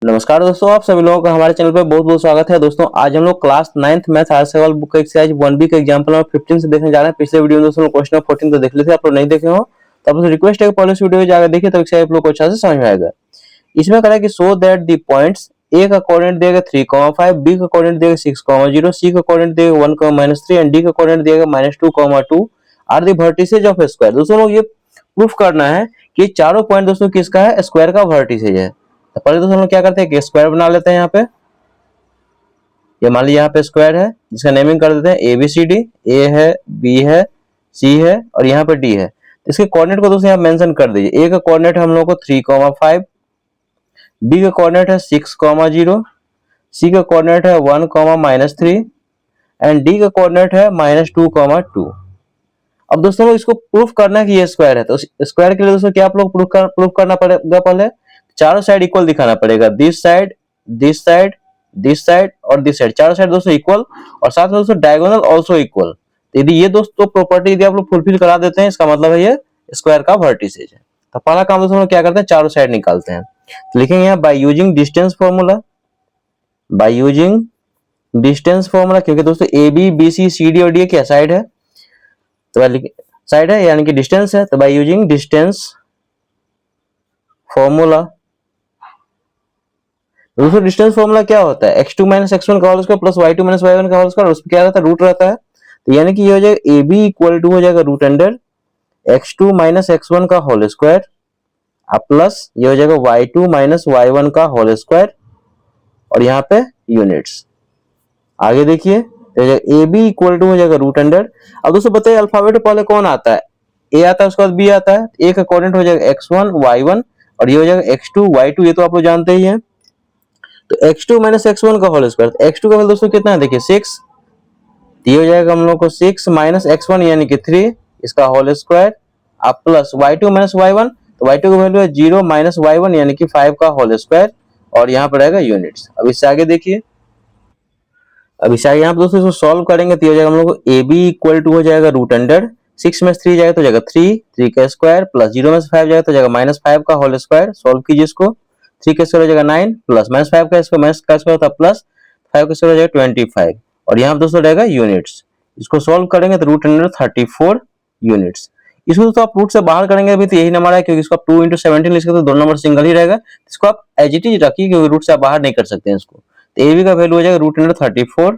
नमस्कार दोस्तों, आप सभी लोगों का हमारे चैनल पे बहुत बहुत स्वागत है। दोस्तों आज हम लोग क्लास 9th मैथ आर्ट सवाल बुक का एक्सरसाइज 1B का एग्जांपल नंबर 15 से देखने जा रहे हैं। पिछले वीडियो में दोस्तों क्वेश्चन नंबर 14 तो देख लेते हैं, आप लोग नहीं देखे हो तो आपसे रिक्वेस्ट है कि पहले इस वीडियो में जाकर देखिए, तब एक्सरसाइज आप लोग को अच्छा से समझ में आएगा। इसमें कहा है कि so that the points A का कोऑर्डिनेट देगा 3,5, बी का कोऑर्डिनेट देगा 6,0, सी का कोऑर्डिनेट देगा 1,-3 एंड डी का कोऑर्डिनेट देगा -2,2 are the vertices of a square. दोस्तों लोग ये प्रूफ करना है कि चारों पॉइंट दोस्तों किसका है, स्क्वायर का वर्टिसेज है। तो पहले दोस्तों हम लोग क्या करते हैं कि स्क्वायर बना लेते हैं। यहाँ पे ये मान लीजिए यहाँ पे स्क्वायर है जिसका नेमिंग कर देते हैं ए बी सी डी। ए है, बी है, सी है और यहाँ पे डी है। तो इसके कोऑर्डिनेट को दोस्तों यहाँ मेंशन कर दीजिए। ए का कोऑर्डिनेट हम लोग को 3,5, बी का कोऑर्डिनेट है 6,0, सी का कोऑर्डिनेट है 1,-3 एंड डी का कोऑर्डिनेट है -2,2। अब दोस्तों लोग इसको प्रूफ करना है कि ये स्क्वायर है। तो स्क्वायर के लिए दोस्तों क्या आप लोग प्रूफ करना पड़ेगा, पहले चारों साइड इक्वल दिखाना पड़ेगा। This side, this side, this side और दिस साइड, चारों साइड दोस्तों इक्वल और साथ में दोस्तों डायगोनल आल्सो इक्वल। तो यदि ये दोस्तों प्रॉपर्टी यदि आप लोग फुलफिल करा देते हैं, इसका मतलब है ये स्क्वायर का वर्टिसेज है। तो पहला काम दोस्तों क्या करते हैं, चारों साइड निकालते हैं। तो लिखेंगे यहाँ by using distance formula, by using distance formula, क्योंकि दोस्तों A B B C C D और डी क्या साइड है, तो साइड है यानी कि डिस्टेंस है। तो बाय यूजिंग डिस्टेंस फॉर्मूला, दोस्तों डिस्टेंस फॉर्मूला क्या होता है, x2 - x1 का whole square plus y2 - y1 का होल स्क्वायर, उसमें क्या रहता है, रूट रहता है। तो यानी कि ये हो जाएगा ab इक्वल टू हो जाएगा रूट अंडर x2 - x1 का होल स्क्वायर अब प्लस ये हो जाएगा y2 - y1 का होल स्क्वायर और यहाँ पे यूनिट्स। आगे देखिए तो ab इक्वल टू हो जाएगा रूट अंडर। अब दोस्तों बताइए अल्फाबेट पहले कौन आता है, a आता है उसके बाद b आता है। a का कोऑर्डिनेट हो जाएगा x1 y1 और ये हो जाएगा x2 y2, ये तो आप लोग जानते ही हैं। तो x2 - x1 का होल स्क्वायर, x2 का वैल्यू दोस्तों कितना है देखिए 6, ये हो जाएगा हम लोग को 6 - x1 यानी कि 3 इसका होल स्क्वायर अब प्लस y2 - y1, तो y2 का वैल्यू है 0 - y1 यानी कि 5 का होल स्क्वायर और यहाँ पर रहेगा यूनिट्स। अब इससे आगे देखिए, अब इससे आगे यहाँ पर दोस्तों इसको सॉल्व करेंगे तो ये हो जाएगा हम लोग को ab इक्वल टू हो जाएगा रूट अंडर 6 में 3 जाएगा तो जाएगा 3 का स्क्वायर प्लस 0 में 5 जाएगा तो जाएगा -5 का होल स्क्वायर। सॉल्व कीजिए इसको, 3 का स्क्वायर हो जाएगा 9 प्लस -5 का स्क्वायर होता है प्लस 5 का स्क्वायर हो जाएगा 25 और यहाँ पर दोस्तों रहेगा यूनिट्स। इसको सॉल्व करेंगे तो रूट अंडर 34 यूनिट्स। इसको दोस्तों आप रूट से बाहर करेंगे अभी तो यही नंबर है, क्योंकि इसको आप 2 × 17 लिखेंगे तो दोनों नंबर सिंगल ही रहेगा। इसको आप एज इट इज रखिए क्योंकि रूट से आप बाहर नहीं कर सकते हैं इसको। तो ए बी का वैल्यू हो जाएगा रूट अंडर 34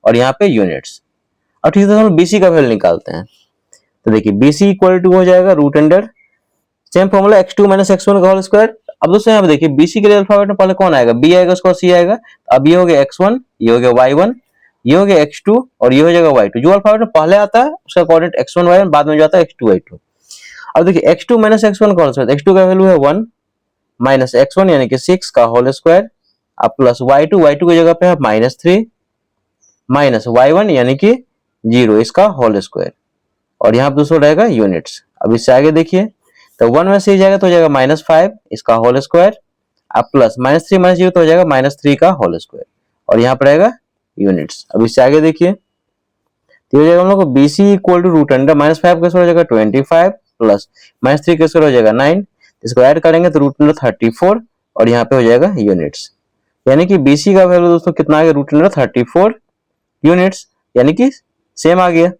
और यहाँ पे यूनिट्स। अब ठीक है हम बीसी का वैल्यू निकालते हैं। तो देखिए बीसी इक्वल टू हो जाएगा root under same formula x2 - x1 का होल स्क्वायर। अब दोस्तों यहाँ पे देखिए बीसी के लिए अल्फाबेट में पहले कौन आएगा, बी आएगा उसके बाद सी आएगा। अब ये हो गया x1, ये हो गया y1, ये हो गया x2 और ये हो जाएगा y2। जो अल्फाबेट में पहले आता है उसका कोऑर्डिनेट x1 y1 बाद में जाता है x2 y2। अब देखिए x2 - x1 का होल स्क्वायर, x2 का वैल्यू है 1 माइनस x1 यानी कि 6 का होल स्क्वायर अब प्लस y2 की जगह पे है -3 माइनस y1 यानी कि 0 इसका होल स्क्वायर और यहाँ पे दोस्तों रहेगा यूनिट्स। अब इससे आगे देखिए तो 1 में से जाएगा तो हो जाएगा -5 इसका होल स्क्वायर अब प्लस -3 - 0 तो हो जाएगा -3 का होल स्क्वायर और यहाँ पर रहेगा यूनिट्स। अब इससे आगे देखिए तो हो जाएगा हम लोग को BC equal to root under -5 का स्क्वायर हो जाएगा 25 प्लस -3 का स्क्वायर हो जाएगा 9, इसको ऐड करेंगे तो रूट अंडर 34 और यहाँ पे हो जाएगा यूनिट्स। यानी कि BC का वैल्यू दोस्तों कितना आ गया, रूट अंडर 34 यूनिट्स, यानी कि सेम आ गया।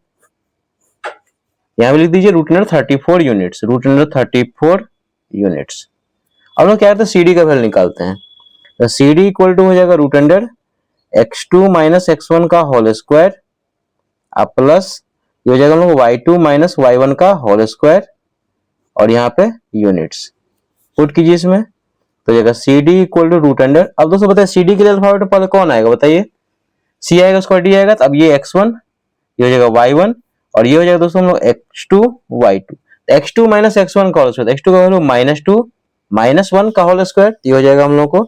यहाँ पे लिख दीजिए root under 34 units, root under 34 units. अब लोग क्या करते हैं CD का वैल्यू निकालते हैं। तो CD इक्वल टू हो जाएगा रूट अंडर x2 - x1 का होल स्क्वायर अब प्लस ये हो जाएगा हम लोग y2 - y1 का होल स्क्वायर और यहाँ पे यूनिट्स पुट कीजिए इसमें तो जाएगा CD equal to root under. अब दोस्तों बताइए CD के लिए अल्फाबेट पहले कौन आएगा बताइए, C आएगा उसके बाद D आएगा। तो अब ये x1, ये हो जाएगा y1 और ये हो जाएगा दोस्तों हम लोग x2 y2। x2 - x1 का होल स्क्वायर, x2 का वैल्यू -2 -1 का होल स्क्वायर, ये हो जाएगा हम लोग को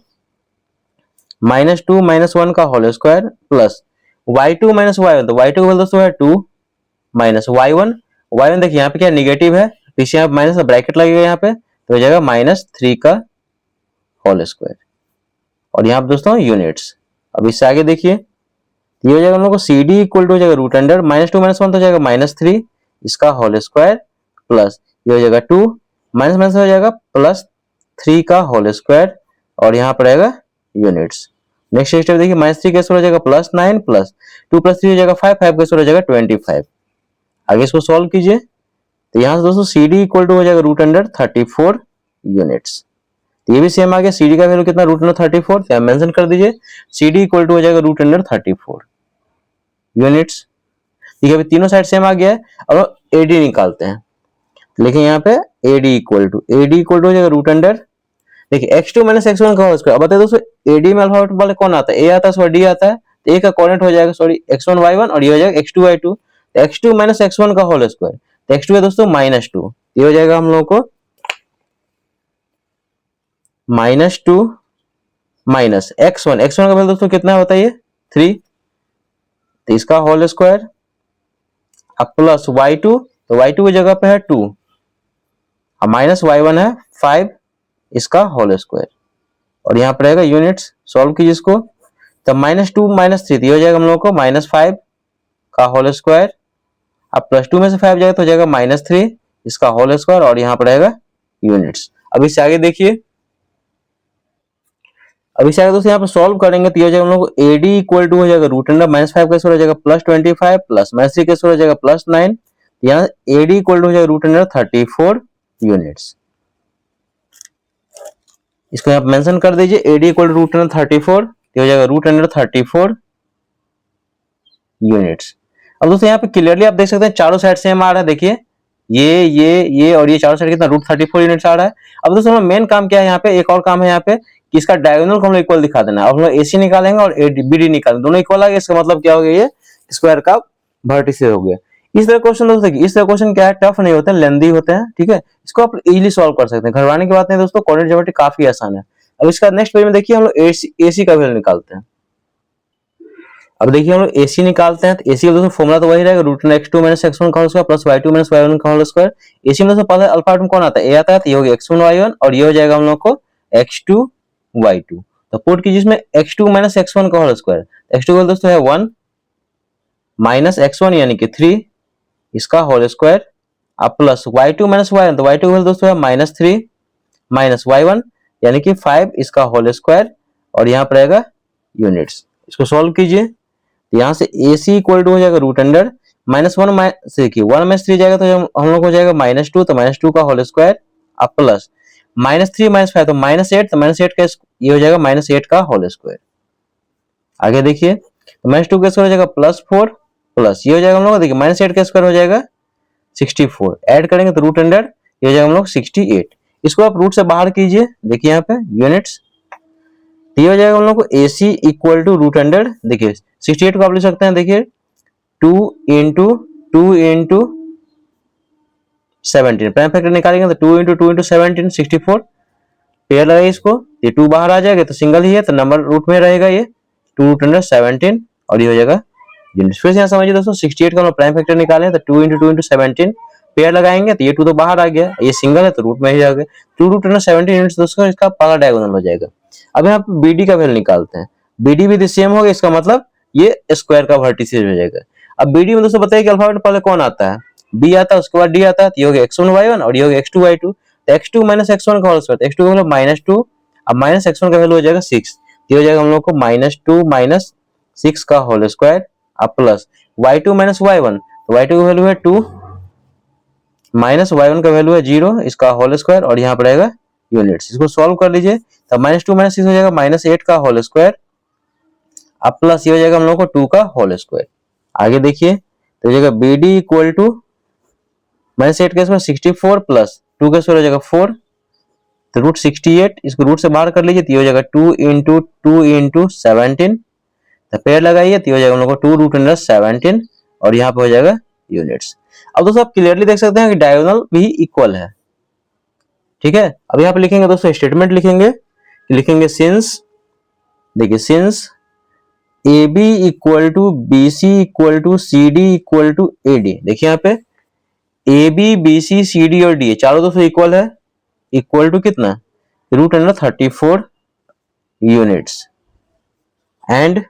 -2 - 1 का whole square plus y2 - y1, तो y2 का वैल्यू दोस्तों है 2 माइनस y1 देखिए यहाँ पे क्या नेगेटिव है, पीछे यहाँ माइनस का ब्रैकेट लगेगा यहाँ पे तो हो जाएगा -3 का होल स्क्वायर और यहाँ पे दोस्तों यूनिट्स। अब इससे आगे देखिए ये हो जाएगा हम लोग को CD इक्वल टू हो जाएगा रूट अंडर -2 - 1 तो हो जाएगा -3 इसका होल स्क्वायर प्लस ये हो जाएगा 2 माइनस हो जाएगा +3 का होल स्क्वायर और यहाँ पर रहेगा यूनिट्स। नेक्स्ट स्टेप देखिए, -3 कैसे हो जाएगा +9 प्लस 2 + 3 हो जाएगा 5, 5 कैसे हो जाएगा 25। आगे इसको सॉल्व कीजिए, तो यहाँ से दोस्तों सी डी इक्वल टू हो जाएगा √34 यूनिट्स। तो ये भी सेम आ गया, सी डी का वैल्यू कितना √34, तो मेंशन कर दीजिए सी डी इक्वल टू हो जाएगा √34 यूनिट्स। ठीक है, अभी तीनों साइड सेम आ गया है। अब एडी निकालते हैं, लेकिन यहाँ पे एडी इक्वल टू हो जाएगा √, देखिए x2 - x1 का होल स्क्वायर। अब बताइए दोस्तों एडी में अल्फाबेट वाले कौन आता है, ए आता है, सॉरी डी आता है, तो ए का कोऑर्डिनेट हो जाएगा सॉरी x1 y1 और ये हो जाएगा x2 y2। तो x2 - x1 का होल स्क्वायर, तो x2 है दोस्तों -2, ये हो जाएगा हम लोगों को -2 माइनस x1 का वैल्यू दोस्तों कितना है बताइए 3, तो इसका होल स्क्वायर अब प्लस y2, तो y2 की जगह पे है 2 और माइनस y1 है 5, इसका होल स्क्वायर और यहाँ पर रहेगा यूनिट्स। सॉल्व कीजिए इसको, तो -2 - 3 हो जाएगा हम लोग को -5 का होल स्क्वायर। अब +2 में से 5 जाएगा तो हो जाएगा -3, इसका होल स्क्वायर और यहाँ पर रहेगा यूनिट्स। अब इससे आगे देखिए, अब इससे आगे दोस्तों यहाँ पर सॉल्व करेंगे तो ये हो जाएगा हम लोग को एडी इक्वल टू हो जाएगा √5 कैसे हो जाएगा +25 प्लस -3 कैसे हो जाएगा +9, यहाँ एडी इक्वल टू हो जाएगा √34 यूनिट्स। इसको यहाँ मेंशन कर दीजिए, एडी इक्वल टू √34, ये हो जाएगा √34 यूनिट्स। अब दोस्तों यहाँ पे क्लियरली आप देख सकते हैं चारों साइड सेम आ रहा है, देखिए ये और ये चारों साइड कितना √34 यूनिट्स आ रहा है। अब दोस्तों हमारा मेन काम क्या है यहाँ पे, एक और काम है यहाँ पे कि इसका डायगोनल को हम लोग इक्वल दिखा देना है। अब हम लोग एसी निकालेंगे और बीडी निकालेंगे, दोनों इक्वल आ गए, इसका मतलब क्या हो गया, ये स्क्वायर का वर्टिसेस हो गया। इस तरह क्वेश्चन दोस्तों देखिए, इस तरह क्वेश्चन क्या है, टफ नहीं होते हैं, लेंदी होते हैं, ठीक है, इसको आप इजीली सॉल्व कर सकते हैं, घरवाने की बात नहीं दोस्तों, कोऑर्डिनेट ज्योमेट्री काफी आसान है। अब इसका नेक्स्ट पेज में देखिए हम लोग एसी का वैल्यू निकालते हैं। अब देखिए हम लोग एसी निकालते हैं, तो एसी का दोस्तों फॉर्मूला तो वही रहेगा √x2 - x1 का whole square plus y2 - y1 का होल स्क्वायर। एसी में दोस्तों पता है अल्फा में कौन आता है, ए आता है, तो ये हो गया x1 y1 और ये हो जाएगा हम लोग को x2 y2। तो पुट कीजिए इसमें x2 - x1 का होल स्क्वायर, x2 का दोस्तों है 1 माइनस x1 यानी कि 3, इसका होल स्क्वायर अब प्लस y2 - y1, तो y2 का दोस्तों है -3 माइनस y1 यानी कि 5, इसका होल स्क्वायर और यहाँ पर रहेगा यूनिट्स। इसको सॉल्व कीजिए, यहाँ से AC इक्वल टू हो जाएगा √1 -1 देखिए 1 में 3 जाएगा तो हम लोग हो जाएगा -2, तो -2 का होल स्क्वायर अब प्लस -3 - 5 तो -8, तो -8 का ये हो जाएगा -8 का होल स्क्वायर। आगे देखिए तो -2 का स्क्वायर हो जाएगा +4 प्लस ये हो जाएगा हम लोग देखिए -8 का स्क्वायर हो जाएगा 64, ऐड करेंगे तो √100 ये हो जाएगा हम लोग 68। इसको आप रूट से बाहर कीजिए, देखिए यहाँ पे यूनिट्स, ये हो जाएगा हम लोग को AC इक्वल टू √100, देखिए 68 को आप लिख सकते हैं, देखिए 2 × 17, प्राइम फैक्टर निकालेंगे तो 2 × 2 × 17 64, पेयर लगाइए इसको, ये 2 बाहर आ जाएगा तो सिंगल ही है तो नंबर रूट में रहेगा, ये 2√17 और ये हो जाएगा यूनिट्स। फिर से यहाँ समझिए दोस्तों 68 का हम प्राइम फैक्टर निकालें तो 2 × 2 × 17 पेयर लगाएंगे तो ये 2 तो बाहर आ गया, ये सिंगल है तो रूट में ही जाएगा 2√17 यूनिट्स दोस्तों, इसका पहला डायगोनल हो जाएगा। अब यहाँ पे BD का वैल्यू निकालते हैं, BD भी सेम होगा, इसका मतलब ये स्क्वायर का वर्टिसेस हो जाएगा। अब BD में दोस्तों बताइए कि अल्फाबेट पहले कौन आता है, B आता है, उसके बाद D आता है, तो ये हो गया x1 y1 और ये हो गया x2 y2। तो x2 - x1 का होल स्क्वायर, x2 का मतलब -2, अब -x1 का वैल्यू हो जाएगा 6, तो हो जाएगा हम लोग को -2 - 6 का होल स्क्वायर अब प्लस y2 - y1, तो y2 का वैल्यू है 2 माइनस y1 का वैल्यू है 0, इसका होल स्क्वायर और यहाँ पर रहेगा यूनिट्स। इसको सॉल्व कर लीजिए, तब -2 - 6 हो जाएगा -8 का होल स्क्वायर अब प्लस ये हो जाएगा हम लोग को 2 का होल स्क्वायर। आगे देखिए तो हो जाएगा BD इक्वल टू -8 का स्क्वायर 64 प्लस 2 का स्क्वायर हो जाएगा 4, तो √68, इसको रूट से बाहर कर लीजिए तो ये हो जाएगा 2 × 2 × 17, तो पेयर लगाइए तो हो जाएगा हम लोग को 2√17 और यहाँ पे हो जाएगा यूनिट्स। अब दोस्तों आप क्लियरली देख सकते हैं कि डायगोनल भी इक्वल है, ठीक है। अब यहाँ पे लिखेंगे दोस्तों लिखेंगे सिंस, देखिए since AB equal to BC equal to CD equal to AD, देखिए यहाँ पे AB BC CD और D चारों दोस्तों इक्वल है, इक्वल टू कितना √34 units and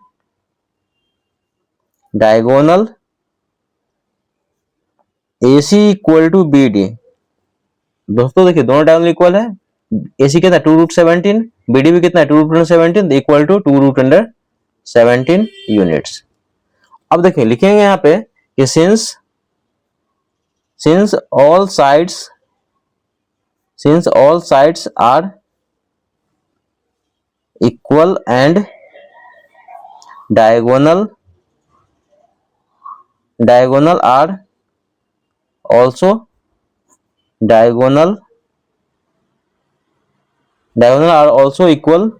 diagonal AC equal to BD, दोस्तों देखिए दोनों डायगोनल इक्वल है, AC कितना 2√17, BD भी कितना 2√17 इक्वल टू 2√17 यूनिट्स। अब देखिए लिखेंगे यहाँ पे कि since all sides are equal and diagonal are also equal,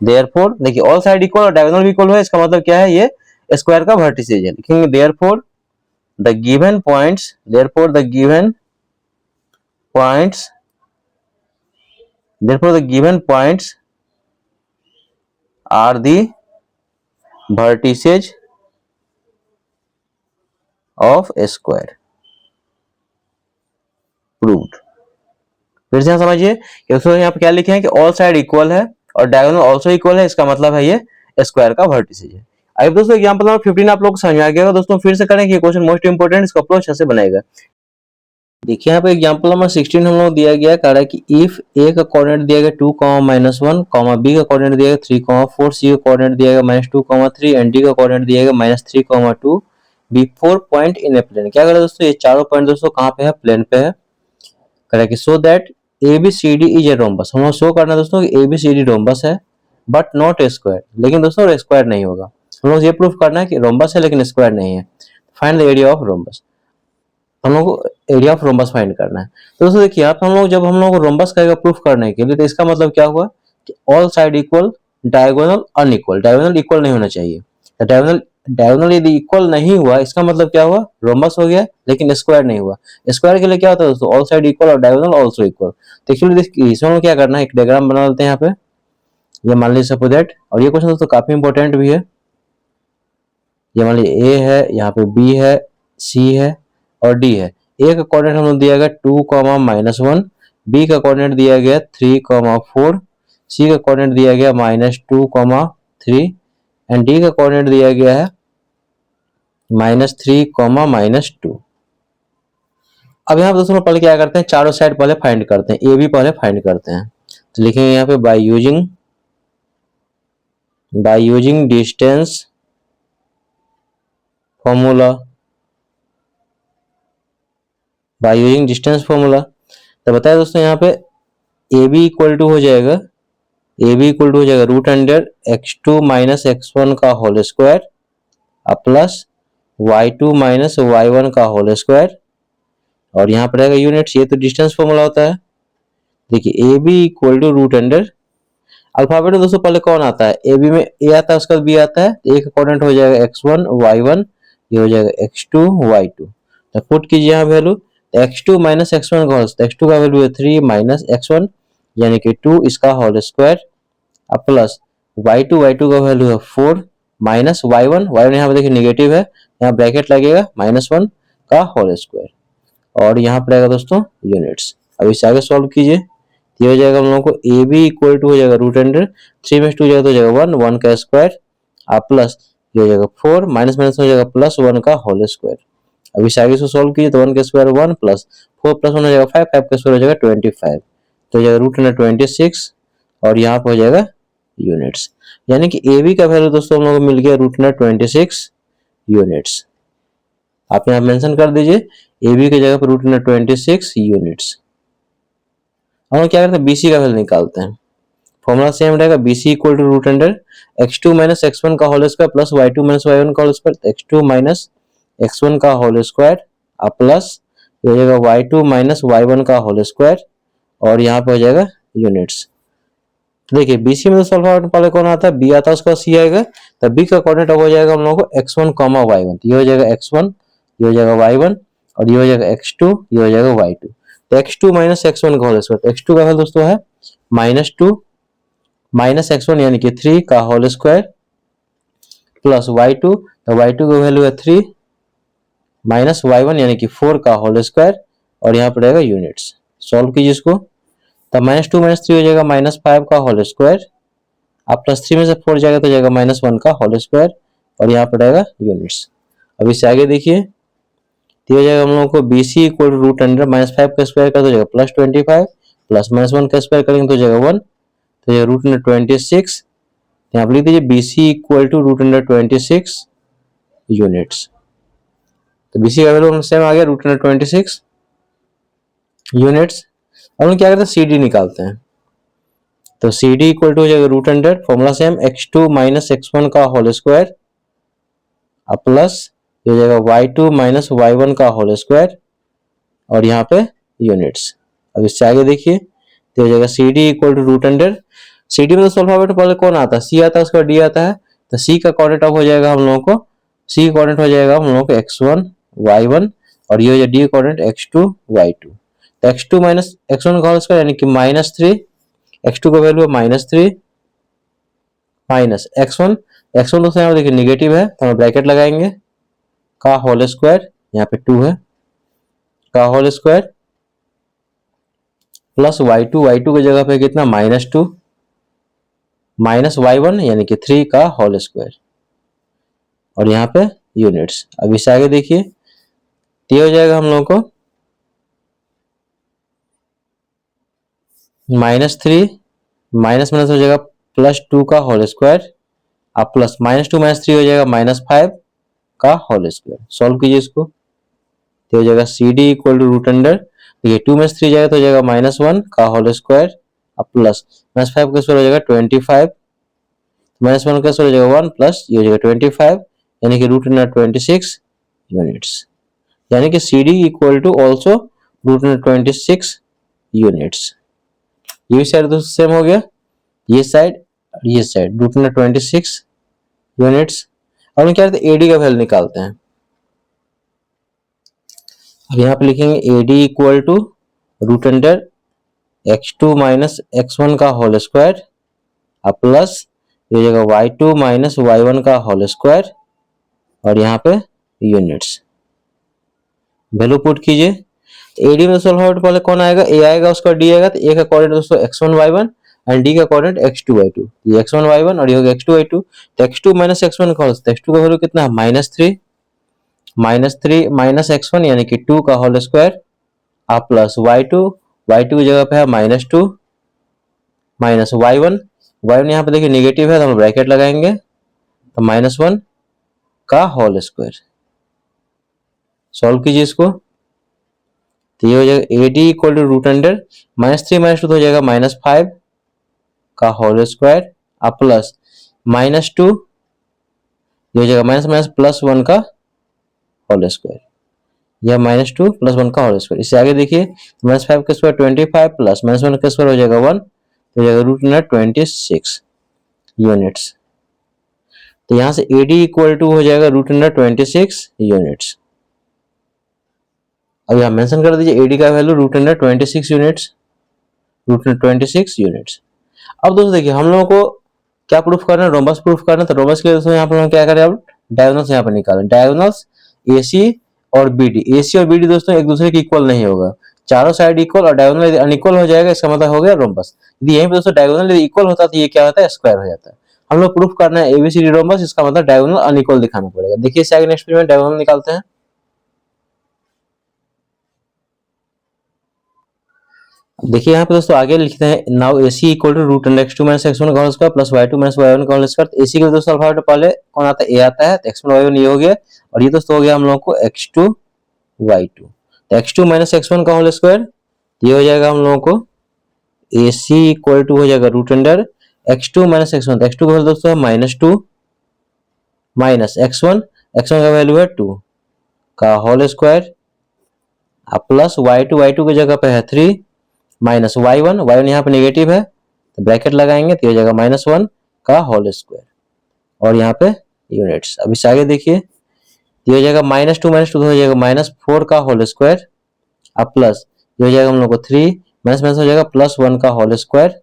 therefore देखिए ऑल साइड इक्वल और डायगोनल भी इक्वल है, इसका मतलब क्या है, ये स्क्वायर का वर्टिसेज है। लिखेंगे therefore the given points are the vertices of a square proved। फिर से समझिए कि उसमें यहाँ पे क्या लिखे हैं कि ऑल साइड इक्वल है और डायगोनल ऑल्सो इक्वल है, इसका मतलब है ये स्क्वायर का वर्टिसेज है। अब दोस्तों एग्जांपल नंबर 15 आप लोग को समझ में आ गया दोस्तों, फिर से करें कि क्वेश्चन मोस्ट इंपोर्टेंट, इसको अप्रोच अच्छे से बनाएगा। देखिए यहाँ पे एग्जांपल नंबर 16 हम लोग दिया गया, कह रहा है कि इफ ए का कोऑर्डिनेट दिया गया 2, -1, बी का कोऑर्डिनेट दिया गया 3, 4, सी का कोऑर्डिनेट दिया गया -2, 3 एंड डी का कोऑर्डिनेट दिया गया -3, 2, B 4 point in a plane. क्या करें दोस्तों, ये चारों पॉइंट दोस्तों कहाँ पे है, प्लेन पे है। कह रहा है कि so that ABCD is a rhombus, हम लोग शो करना है दोस्तों कि ABCD रोम्बस है बट नॉट ए स्क्वायर, लेकिन दोस्तों स्क्वायर नहीं होगा। हम लोग ये प्रूफ करना है कि रोम्बस है लेकिन स्क्वायर नहीं है। Find the area of rhombus, हम लोग को एरिया ऑफ रोम्बस फाइंड करना है। तो दोस्तों देखिए आप जब हम लोग रोम्बस करेगा प्रूफ करने के लिए, तो इसका मतलब क्या हुआ कि all side equal, diagonal unequal, diagonal equal नहीं होना चाहिए। तो डायगोनल यदि इक्वल नहीं हुआ, इसका मतलब क्या हुआ, रोम्बस हो गया लेकिन स्क्वायर नहीं हुआ। स्क्वायर के लिए क्या होता है दोस्तों, ऑल साइड इक्वल और डायगोनल आल्सो इक्वल। तो एक्चुअली इसमें क्या करना है, एक डायग्राम बना लेते हैं यहाँ पे, ये मान लीजिए सपोज दैट, और ये क्वेश्चन दोस्तों काफी इंपॉर्टेंट भी है। ये मान लीजिए ए है, यहाँ पे बी है, सी है और डी है। ए का कोऑर्डिनेट हम लोग दिया गया 2, -1, बी का कोऑर्डिनेट दिया गया 3, 4, सी का कोऑर्डिनेट दिया गया -2, 3 एंड डी का कोऑर्डिनेट दिया गया है -3, -2। अब यहाँ दोस्तों पहले क्या करते हैं, चारों साइड पहले फाइंड करते हैं, ए बी पहले फाइंड करते हैं। तो लिखेंगे यहाँ पे बाय यूजिंग डिस्टेंस फॉर्मूला, तो बताया दोस्तों यहाँ पे ए बी इक्वल टू हो जाएगा रूट अंडर x2 - x1 का whole square plus y2 - y1 का होल स्क्वायर, और यहाँ पर रहेगा यूनिट्स, ये तो डिस्टेंस फॉर्मूला होता है। देखिए A B equal to root under, alphabet दोस्तों पहले कौन आता है, ए बी में ए आता है उसके बाद बी आता है। ए का कोऑर्डिनेट हो जाएगा x1 y1, ये हो जाएगा x2 y2। तो पुट कीजिए यहाँ वैल्यू, x2 - x1 का होल, x2 का वैल्यू है 3 - x1 यानी कि 2 इसका होल स्क्वायर प्लस y2 का वैल्यू है 4 माइनस y1 यहाँ पे देखिए नेगेटिव है, यहाँ ब्रैकेट लगेगा -1 का होल स्क्वायर, और यहाँ पर आएगा दोस्तों यूनिट्स। अब इसे आगे सॉल्व कीजिए, ये हो जाएगा हम लोगों को ए बी इक्वल टू हो जाएगा रूट अंडर 3 में 2 जाएगा तो हो जाएगा 1 का स्क्वायर प्लस ये हो जाएगा 4 माइनस हो जाएगा +1 का होल स्क्वायर। अब इसे आगे से सॉल्व कीजिए तो 1 का स्क्वायर 1 प्लस 4 + 1 हो जाएगा 5, 5 का स्क्वायर हो जाएगा 25, तो हो जाएगा रूट अंडर 26 और यहाँ पे हो जाएगा यूनिट्स। यानी कि ए बी का वैल्यू दोस्तों हम लोग को मिल गया रूट अंडर 26 यूनिट्स। आप यहाँ मेंशन कर दीजिए ए बी की जगह पर रूट अंडर 26 यूनिट्स। हम क्या करते हैं, बीसी का वैल्यू निकालते हैं। फॉर्मूला सेम रहेगा, BC equal to root under x2 - x1 का whole square plus y2 - y1 का होल स्क्वायर, x2 - x1 का होल स्क्वायर प्लस हो जाएगा y2 - y1 का होल स्क्वायर, और यहाँ पे हो जाएगा यूनिट्स। देखिए बीसी में तो सॉल्व पहले कौन आता है, बी आता है, उसके बाद सी आएगा। तो बी का कोऑर्डिनेट हो जाएगा हम लोग को x1, y1, ये हो जाएगा x1, ये हो जाएगा y1 और ये हो जाएगा x2, ये हो जाएगा y2। तो x2 - x1 का होल स्क्वायर, x2 का वैल्यू दोस्तों है -2 - x1 यानी कि 3 का होल स्क्वायर प्लस y2, तो y2 का वैल्यू है 3 माइनस y1 यानी कि 4 का होल स्क्वायर, और यहाँ पर रहेगा यूनिट्स। सॉल्व कीजिए इसको, तो -2 - 3 हो जाएगा -5 का होल स्क्वायर, अब +3 में से 4 जाएगा तो जाएगा -1 का होल स्क्वायर, और यहाँ पर रहेगा यूनिट्स। अब इससे आगे देखिए तो ये हो जाएगा हम लोगों को B C equal to root under -5 का स्क्वायर कर दो प्लस 25 प्लस -1 का स्क्वायर करेंगे तो जाएगा 1, तो ये रूट अंडर 26। यहाँ पर लिख दीजिए B C equal to root under 26 units. तो बी सी का वैल्यू सेम आ गया रूट अंडर 26 यूनिट्स। अब हम क्या करते हैं सी डी निकालते हैं। तो सी डी इक्वल टू हो जाएगा root under formula same x2 minus x1 का होल स्क्वायर अब प्लस ये हो जाएगा y2 माइनस y1 का होल स्क्वायर और यहाँ पे यूनिट्स। अब इससे आगे देखिए तो हो जाएगा C D equal to root under, C D में तो अल्फाबेट पहले कौन आता है सी आता है उसका डी आता है, तो सी का कोऑर्डिनेट अब हो जाएगा हम लोगों को सी का कोऑर्डिनेट हो जाएगा हम लोगों को x1 y1 और ये हो जाएगा डी कोऑर्डिनेट x2 y2। तो x2 माइनस x1 का होल स्क्वायर यानी कि -3, x2 का वैल्यू है -3 माइनस x1, x1 दोस्तों यहाँ देखिए निगेटिव है तो हम ब्रैकेट लगाएंगे का होल स्क्वायर, यहाँ पे 2 है का whole square plus y2, y2 की जगह पे कितना -2 माइनस y1 यानी कि 3 का होल स्क्वायर और यहाँ पे यूनिट्स। अब इससे आगे देखिए ये हो जाएगा हम लोगों को -3 माइनस माइनस हो जाएगा +2 का होल स्क्वायर अब प्लस -2 -3 हो जाएगा -5 का होल स्क्वायर। सॉल्व कीजिए इसको तो हो जाएगा C D equal to root under ये 2 में 3 जाएगा तो हो जाएगा -1 का होल स्क्वायर अब प्लस -5 का स्क्वायर हो जाएगा 25 -1 का स्क्वायर हो जाएगा 1 प्लस ये हो जाएगा 25 यानी कि रूट अंडर 26 यूनिट्स, यानी कि C D equal to also root under 26 units. ये साइड दोस्तों सेम हो गया, ये साइड और ये साइड रूट अंडर 26 यूनिट्स। अब हम क्या करते हैं एडी का वैल्यू निकालते हैं। अब यहाँ पे लिखेंगे AD equal to root under x2 minus x1 का होल स्क्वायर अब प्लस ये हो जाएगा y2 माइनस y1 का होल स्क्वायर और यहाँ पे यूनिट्स। वैल्यू पुट कीजिए एडी में दोस्तों पहले कौन आएगा ए आएगा उसका डी आएगा, तो ए का कोऑर्डिनेट दोस्तों x1 y1 एंड डी का कोऑर्डिनेट x2 y2, ये x1 y1 और ये हो गया x2 y2। तो x2 माइनस x1 का x2 का वैल्यू कितना है -3 माइनस x1 यानी कि 2 का होल स्क्वायर आप प्लस y2 की जगह पे है -2 माइनस y1 यहाँ पे देखिए नेगेटिव है तो हम ब्रैकेट लगाएंगे तो -1 का होल स्क्वायर। सॉल्व कीजिए इसको तो ये हो जाएगा AD equal to root under -3 -2 तो हो जाएगा -5 का होल स्क्वायर अब प्लस -2 ये हो जाएगा माइनस +1 का होल स्क्वायर, यह -2 + 1 का होल स्क्वायर। इससे आगे देखिए -5 का स्क्वायर 25 प्लस -1 का स्क्वायर हो जाएगा 1 तो हो जाएगा रूट अंडर 26 यूनिट्स। तो यहाँ से AD इक्वल टू हो जाएगा रूट अंडर 26 यूनिट्स। अब यहाँ मेंशन कर दीजिए AD का value root under 26 units, root under 26 units. अब दोस्तों देखिए हम लोगों को क्या प्रूफ करना है रोम्बस प्रूफ करना है, तो रोम्बस के लिए दोस्तों यहाँ पर क्या करें अब डायगोनल्स यहाँ पर निकालें। डायगोनल्स AC और BD, AC और BD दोस्तों एक दूसरे के इक्वल नहीं होगा, चारों साइड इक्वल और डायगोनल यदि अनइक्वल हो जाएगा इसका मतलब हो गया रोम्बस। यदि यहीं पे दोस्तों डायगोनल यदि इक्वल होता तो ये क्या होता है स्क्वायर हो जाता है। हम लोग प्रूफ करना है ABCD रोम्बस, इसका मतलब डायगोनल अनइक्वल दिखाना पड़ेगा। देखिए इससे आगे नेक्स्ट में डायगोनल निकालते हैं। देखिए यहाँ पे दोस्तों आगे लिखते हैं now AC equal to root under x2 minus x1 का whole square plus y2 minus y1 का होल स्क्वायर। AC के दोस्तों अल्फाबेट पहले कौन आता है A आता है, तो x1 y1 ये हो गया और ये दोस्तों हो गया हम लोगों को x2 y2। तो x2 माइनस x1 का होल स्क्वायर ये हो जाएगा हम लोगों को AC इक्वल टू हो जाएगा root under x2 minus x1, तो x2 का वैल्यू दोस्तों है -2 माइनस x1 का वैल्यू है 2 का होल स्क्वायर अब प्लस y2 की जगह पे है 3 माइनस y1 यहाँ पे नेगेटिव है तो ब्रैकेट लगाएंगे तो ये हो जाएगा -1 का होल स्क्वायर और यहाँ पे यूनिट्स। अब इससे आगे देखिए ये हो जाएगा -2 तो हो जाएगा -4 का होल स्क्वायर अब प्लस ये हो जाएगा हम लोग को 3 माइनस हो जाएगा +1 का होल स्क्वायर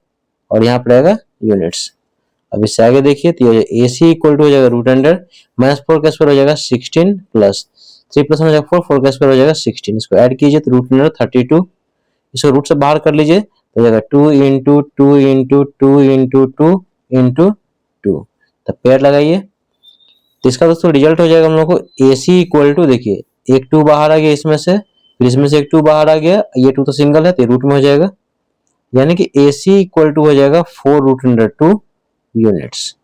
और यहाँ पे रहेगा यूनिट्स। अब इससे आगे देखिए तो ये AC इक्वल टू हो जाएगा रूट अंडर -4 का स्क्वायर हो जाएगा 16 प्लस 3 + 1 हो जाएगा 4 का स्क्वायर हो जाएगा 16, इसको ऐड कीजिए तो रूट अंडर 32, इसको रूट से बाहर कर लीजिए तो हो जाएगा 2 × 2 × 2 × 2 × 2 तो पेयर लगाइए तो इसका दोस्तों रिजल्ट हो जाएगा हम लोग को AC इक्वल टू देखिए एक 2 बाहर आ गया इसमें से, फिर इसमें से एक 2 बाहर आ गया, ये 2 तो सिंगल है तो रूट में हो जाएगा, यानी कि AC इक्वल टू हो जाएगा 4 रूट अंडर 2 यूनिट्स।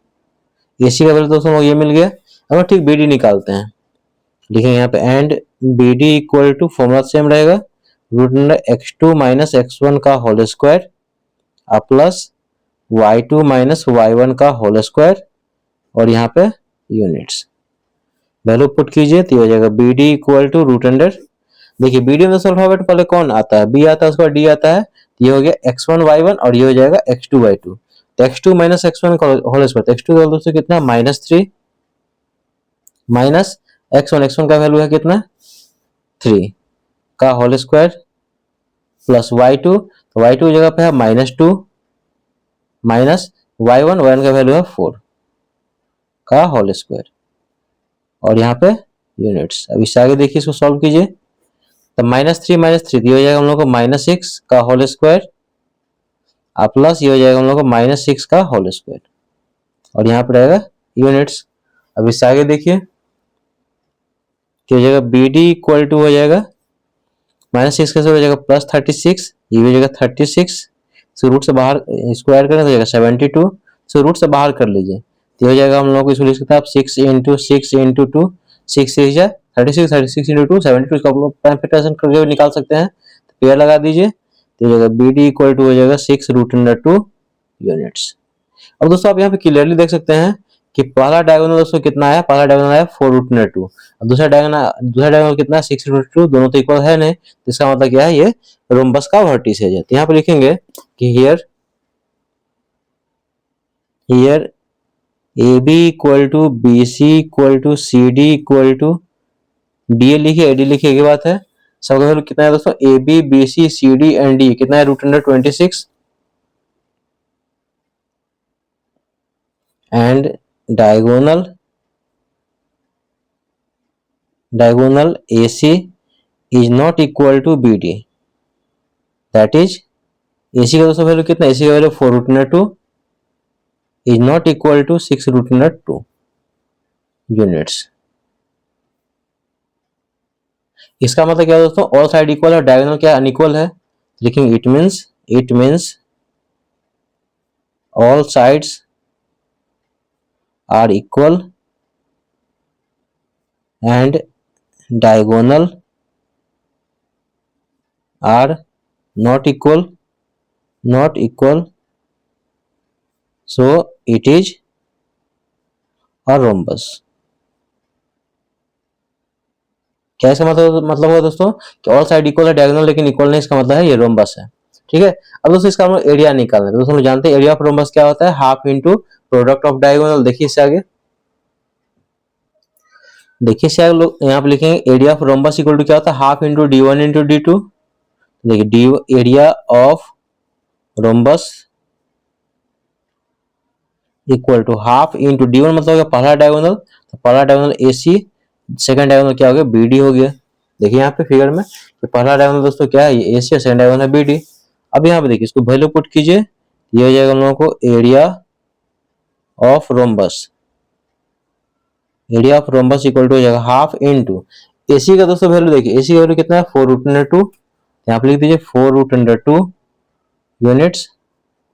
AC का वैल्यू दोस्तों ये मिल गया। अब ठीक BD निकालते हैं, लिखेंगे यहाँ पे and BD equal to formula same रहेगा, root under x2 minus x1 का whole square plus y2 minus y1 का होल स्क्वायर और यहाँ पे यूनिट्स। वैल्यू पुट कीजिए तो हो जाएगा BD equal to root under, देखिए BD में अल्फाबेट पहले कौन आता है, B आता है, उसके बाद D आता है, ये हो गया x1 y1 और ये हो जाएगा x2 y2। तो x2 माइनस x1 का होल स्क्वायर, x2 का दोस्तों कितना -3 माइनस x1 का वैल्यू है कितना 3 का होल स्क्वायर प्लस y2, तो y2 जगह पे है -2 माइनस y1 का वैल्यू है 4 का होल स्क्वायर और यहाँ पे यूनिट्स। अब इससे आगे देखिए, इसको सॉल्व कीजिए तो -3 ये हो जाएगा हम लोग को -6 का होल स्क्वायर प्लस ये हो जाएगा हम लोग को -6 का होल स्क्वायर और यहाँ पे रहेगा यूनिट्स। अब इससे आगे देखिए क्या हो जाएगा, BD इक्वल टू हो जाएगा -6 कैसे हो जाएगा +36, ये हो जाएगा 36, सो रूट से बाहर स्क्वायर करें तो जाएगा 72, सो रूट से बाहर कर लीजिए तो हो जाएगा हम लोग को इसको लिख सकते हैं आप 6 इंटू 6 इंटू 2, 6 से 36, 36 इंटू 2 72, इसको आप लोग फैक्टराइजेशन करके निकाल सकते हैं, तो पेयर लगा दीजिए तो हो जाएगा BD इक्वल टू हो जाएगा 6 रूट अंडर 2 यूनिट्स। अब दोस्तों आप यहाँ पे क्लियरली देख सकते हैं कि पहला डायगोनल दोस्तों कितना आया, पहला डायगोनल आया 4 रूट अंडर 2 और दूसरा डायगोनल कितना 6 रूट 2, दोनों तो इक्वल है नहीं, तो इसका मतलब क्या है, ये रोम्बस का वर्टिसेज है। तो यहाँ पे लिखेंगे कि here AB equal to BC equal to CD equal to DA लिखिए, AD लिखिए, एक बात है। सबका वैल्यू कितना है दोस्तों, AB BC CD and D कितना है root under 26 and diagonal AC is not equal to BD, that is AC का दोस्तों वैल्यू कितना, AC का value 4 root under 2 is not equal to 6 root under 2 units. इसका मतलब क्या है दोस्तों, ऑल साइड इक्वल है, डायगोनल क्या अनइक्वल है, लेकिन it means all sides are equal and diagonal are not equal, so it is a rhombus। क्या इसका मतलब होगा दोस्तों कि ऑल साइड इक्वल है, डायगोनल लेकिन इक्वल नहीं, इसका मतलब है ये रोम्बस है। ठीक है, अब दोस्तों इसका हम लोग एरिया निकालना है। दोस्तों जानते हैं एरिया ऑफ रोम्बस क्या होता है, half into product of diagonal. देखिए इससे आगे लोग यहाँ पे लिखेंगे area of rhombus equal to क्या होता है, half into D1 into D2। देखिए area of rhombus equal to half into D1 मतलब हो गया पहला डायगोनल, तो पहला डायगोनल AC, सेकंड डायगोनल क्या हो गया BD हो गया। देखिए यहाँ पे फिगर में कि पहला डायगोनल दोस्तों क्या है, ये AC और सेकंड डायगोनल है BD। अब यहाँ पे देखिए इसको वैल्यू पुट कीजिए, ये हो जाएगा हम लोगों को area of rhombus equal to हो जाएगा हाफ इंटू AC का दोस्तों वैल्यू देखिए, AC का वैल्यू कितना है 4 रूट अंडर 2, यहाँ पे लिख दीजिए 4 root under 2 units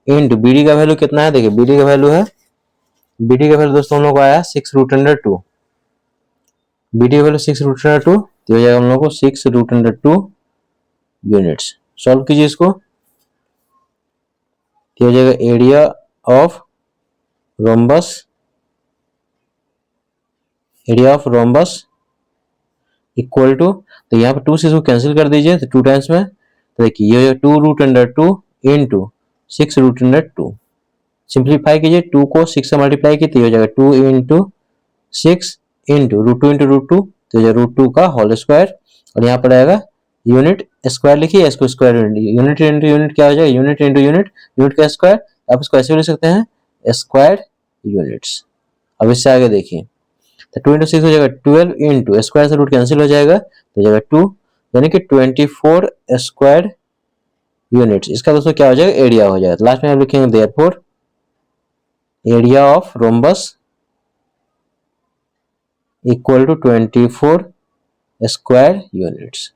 into BD का वैल्यू कितना है, देखिए BD का वैल्यू दोस्तों हम लोग को आया 6 रूट अंडर 2, BD का वैल्यू 6 रूट अंडर 2, तो हो जाएगा हम लोग को 6 रूट अंडर 2 यूनिट्स। सॉल्व कीजिए इसको, तो हो जाएगा area of rhombus equal to, तो यहाँ पे 2 से इसको कैंसिल कर दीजिए तो 2 टाइम्स में, तो देखिए ये 2 root under 2 into 6 root under 2, simplify कीजिए 2 को 6 से मल्टीप्लाई कीजिए तो ये हो जाएगा 2 इंटू 6 इंटू रूट 2 तो ये रूट 2 का होल स्क्वायर और यहाँ पर आएगा यूनिट स्क्वायर, लिखिए इसको स्क्वायर यूनिट इंटू यूनिट क्या हो जाएगा, यूनिट इंटू यूनिट का स्क्वायर, आप इसको ऐसे भी लिख सकते हैं स्क्वायर यूनिट्स। अब इससे आगे देखिए तो 2 इंटू 6 हो जाएगा 12 इंटू स्क्वायर से रूट कैंसिल हो जाएगा तो हो जाएगा 2, यानी कि 24 स्क्वायर यूनिट्स। इसका दोस्तों क्या हो जाएगा, एरिया हो जाएगा। लास्ट में आप लिखेंगे therefore area of rhombus equal to 24 square units.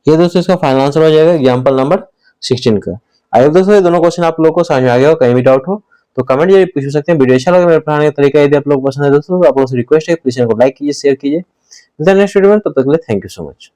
ये दोस्तों इसका फाइनल आंसर हो जाएगा एग्जांपल नंबर 16 का। आई होप दोस्तों ये दोनों क्वेश्चन आप लोगों को समझ में आ गया हो। कहीं भी डाउट हो तो कमेंट ये पूछ सकते हैं। वीडियो अच्छा लगा मेरे पढ़ाने का तरीका यदि आप लोगों को पसंद है दोस्तों तो आप लोगों से रिक्वेस्ट है प्लीज चैनल को लाइक कीजिए, शेयर कीजिए। नेक्स्ट वीडियो में, तब तक के लिए थैंक यू सो मच।